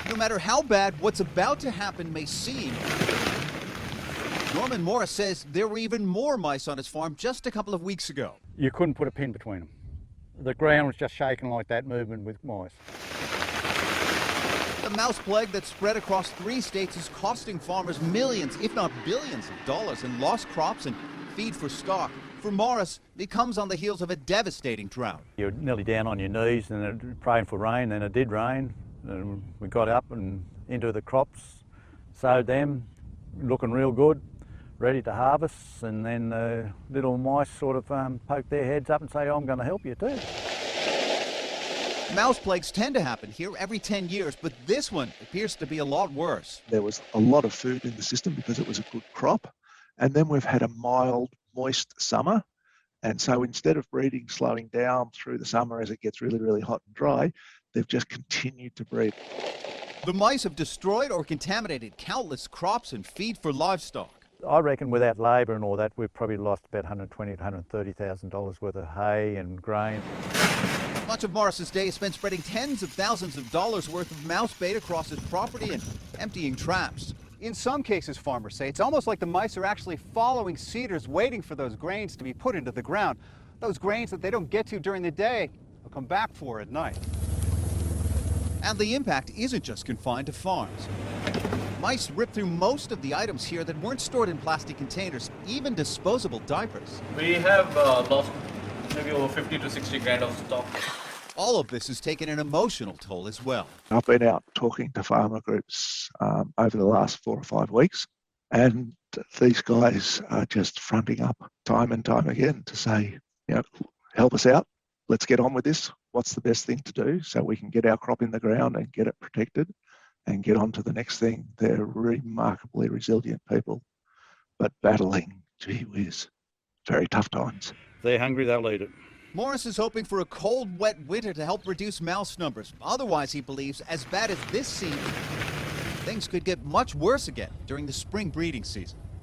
No matter how bad what's about to happen may seem, Norman Morris says there were even more mice on his farm just a couple of weeks ago. You couldn't put a pin between them. The ground was just shaking like that, moving with mice. The mouse plague that spread across 3 states is costing farmers millions, if not billions of dollars in lost crops and feed for stock. For Morris, it comes on the heels of a devastating drought. You're nearly down on your knees and praying for rain, and it did rain. And we got up and into the crops, sowed them, looking real good, ready to harvest, and then little mice sort of poke their heads up and say, I'm going to help you too. Mouse plagues tend to happen here every 10 years, but this one appears to be a lot worse. There was a lot of food in the system because it was a good crop, and then we've had a mild, moist summer, and so instead of breeding slowing down through the summer as it gets really, really hot and dry, they've just continued to breed. The mice have destroyed or contaminated countless crops and feed for livestock. I reckon without labour and all that, we've probably lost about $120,000 to $130,000 worth of hay and grain. Much of Morris's day is spent spreading tens of thousands of dollars worth of mouse bait across his property and emptying traps. In some cases, farmers say, it's almost like the mice are actually following seeders, waiting for those grains to be put into the ground. Those grains that they don't get to during the day, they'll come back for at night. And the impact isn't just confined to farms. Mice rip through most of the items here that weren't stored in plastic containers, even disposable diapers. We have lost maybe over 50 to 60 grand of stock. All of this has taken an emotional toll as well. I've been out talking to farmer groups over the last 4 or 5 weeks, and these guys are just fronting up time and time again to say, you know, help us out, let's get on with this. What's the best thing to do so we can get our crop in the ground and get it protected and get on to the next thing? They're remarkably resilient people, but battling, gee whiz, very tough times. If they're hungry, they'll eat it. Morris is hoping for a cold, wet winter to help reduce mouse numbers. Otherwise, he believes, as bad as this seems, things could get much worse again during the spring breeding season.